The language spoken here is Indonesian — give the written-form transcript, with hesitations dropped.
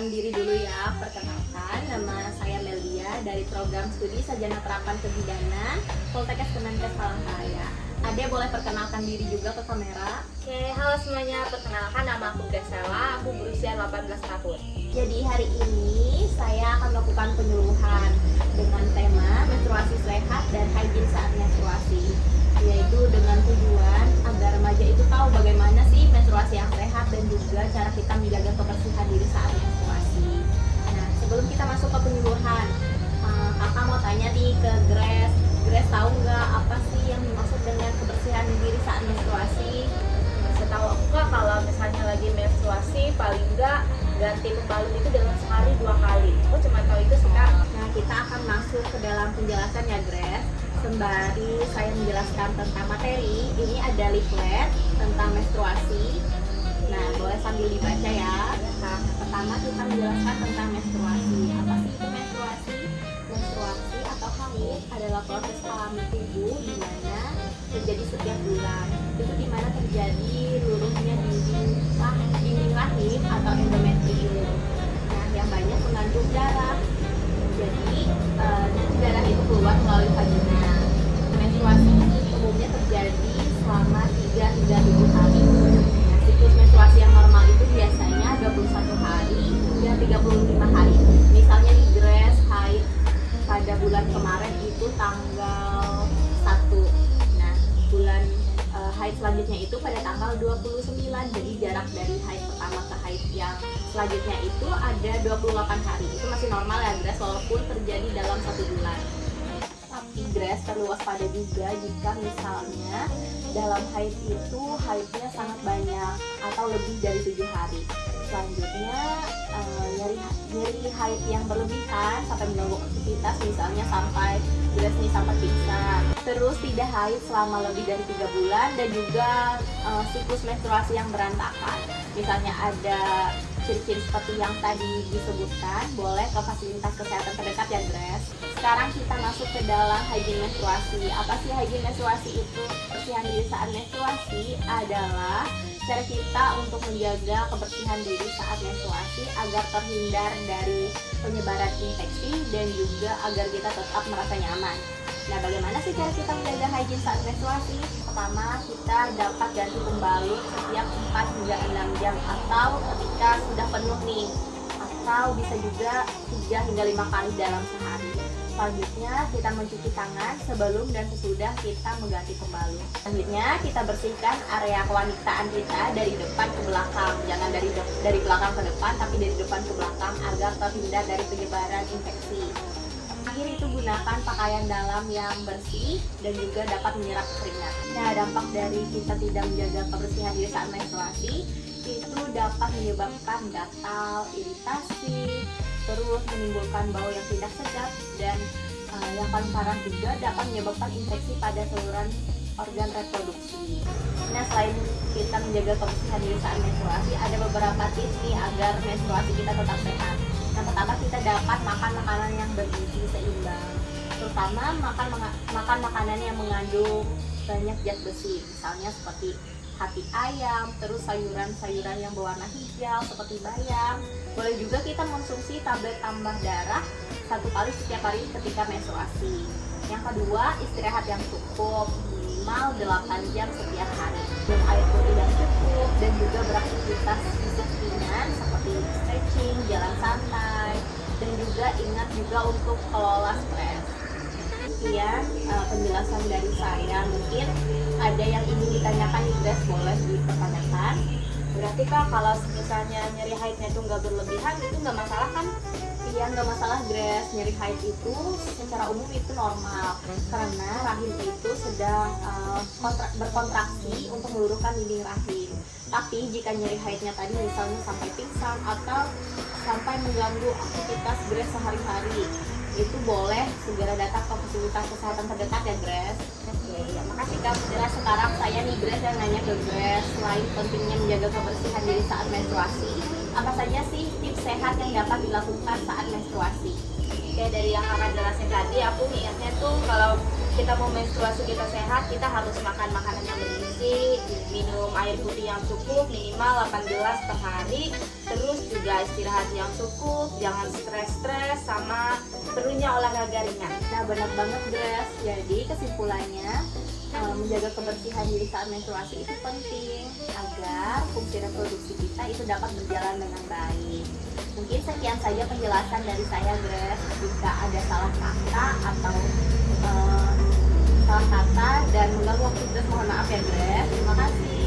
perkenalkan diri dulu ya. Perkenalkan, nama saya Melia dari program studi Sarjana Terapan Kebidanan Poltekkes Kemenkes Palangkaraya. Ade boleh perkenalkan diri juga ke kamera. Oke, halo semuanya. Perkenalkan, nama aku Graciela. Aku berusia 18 tahun. Jadi hari ini saya akan melakukan penyuluhan dengan tema menstruasi sehat dan hygiene saat menstruasi, yaitu dengan tujuan agar remaja itu tahu bagaimana sih menstruasi yang sehat dan juga cara kita menjaga kebersihan diri saat menstruasi. Nah, sebelum kita masuk ke penyuluhan, kakak mau tanya nih ke Grace. Grace tahu nggak apa sih yang dimaksud dengan kebersihan diri saat menstruasi? Setahu aku Kak, kalau misalnya lagi menstruasi, paling enggak ganti pembalut itu dalam sehari 2 kali. Aku cuma tahu itu sih Kak. Nah, kita akan masuk ke dalam penjelasan ya Grace. Sembari saya menjelaskan tentang materi, ini ada leaflet tentang menstruasi. Nah, boleh sambil dibaca ya. Nah, pertama kita menjelaskan tentang menstruasi. Apa sih itu menstruasi? Menstruasi atau haid adalah proses alami tubuh di mana terjadi setiap bulan. Itu di mana terjadi luruhnya dinding rahim atau endometrium. Nah, yang banyak mengandung darah. Jadi darah itu keluar melalui vagina. Menstruasi umumnya terjadi selama 3 hingga 7 hari. Nah, siklus menstruasi yang normal itu biasanya 21 hari hingga 35 hari. Misalnya di Grace haid pada bulan kemarin itu tanggal 1. Nah, bulan haid selanjutnya itu pada tanggal 29. Jadi jarak dari haid pertama ke haid yang selanjutnya itu ada 28 hari. Itu masih normal ya Grace, walaupun terjadi dalam 1 bulan. Tapi Grace perlu waspada juga jika misalnya dalam haid itu haidnya sangat banyak atau lebih dari 7 hari. Selanjutnya nyeri haid yang berlebihan sampai mengganggu aktivitas, misalnya sampai Grace nih sampai pingsan. Terus tidak haid selama lebih dari 3 bulan dan juga siklus menstruasi yang berantakan. Misalnya ada ciri-ciri seperti yang tadi disebutkan, boleh ke fasilitas kesehatan terdekat ya Grace. Sekarang kita masuk ke dalam hygiene menstruasi. Apa sih hygiene menstruasi itu? Kebersihan diri saat menstruasi adalah cara kita untuk menjaga kebersihan diri saat menstruasi agar terhindar dari penyebaran infeksi dan juga agar kita tetap merasa nyaman. Nah, bagaimana sih cara kita menjaga hygiene saat menstruasi? Pertama, kita dapat ganti pembalut setiap 4 hingga 6 jam atau ketika sudah penuh nih, atau bisa juga 3 hingga 5 kali dalam sehari. Selanjutnya, kita mencuci tangan sebelum dan sesudah kita mengganti pembalut. Selanjutnya, kita bersihkan area kewanitaan kita dari depan ke belakang. Jangan dari belakang ke depan, tapi dari depan ke belakang agar terhindar dari penyebaran infeksi. Akhir itu gunakan pakaian dalam yang bersih dan juga dapat menyerap keringat. Nah, dampak dari kita tidak menjaga kebersihan diri saat menstruasi itu dapat menyebabkan gatal, iritasi, terus menimbulkan bau yang tidak sedap, dan yang paling parah juga dapat menyebabkan infeksi pada saluran organ reproduksi. Nah, selain kita menjaga kebersihan diri saat menstruasi, ada beberapa tips nih agar menstruasi kita tetap sehat. Yang pertama, kita dapat makan makanan yang bergizi seimbang, terutama makan makanan yang mengandung banyak zat besi, misalnya seperti hati ayam, terus sayuran-sayuran yang berwarna hijau seperti bayam. Boleh juga kita konsumsi tablet tambah darah 1 kali setiap hari ketika menstruasi. Yang kedua, istirahat yang cukup, minimal 8 jam setiap hari. Minum air putih yang cukup dan juga beraktivitas fisik ringan seperti stretching, jalan santai, dan juga ingat juga untuk kelola stres. Sekian penjelasan dari saya. Mungkin ada yang ingin ditanyakan nih Grace, boleh dipertanyakan. Berarti Kak, kalau misalnya nyeri haidnya itu nggak berlebihan, itu nggak masalah kan? Iya, nggak masalah Grace. Nyeri haid itu secara umum itu normal karena rahim itu sedang berkontraksi untuk meluruhkan dinding rahim. Tapi jika nyeri haidnya tadi misalnya sampai pingsan atau sampai mengganggu aktivitas Grace sehari-hari, itu boleh segera datang ke fasilitas kesehatan terdekat ya Grace. Oke, ya makasih Kak. Nah, sekarang saya nih Grace yang nanya ke Grace, selain pentingnya menjaga kebersihan diri saat menstruasi, apa saja sih tips sehat yang dapat dilakukan saat menstruasi? Oke, dari yang kakak jelasin tadi, aku niatnya tuh kalau kita mau menstruasi kita sehat, kita harus makan makanan yang bergizi, minum air putih yang cukup minimal 8 gelas per hari, terus juga istirahat yang cukup, jangan stres-stres, sama perlunya olahraga ringan. Nah, benar banget Grace. Jadi kesimpulannya, menjaga kebersihan diri saat menstruasi itu penting agar fungsi reproduksi kita itu dapat berjalan dengan baik. Mungkin sekian saja penjelasan dari saya Grace. Jika ada salah kata atau salah kata dan mengganggu waktu Grace, mohon maaf ya Grace. Terima kasih.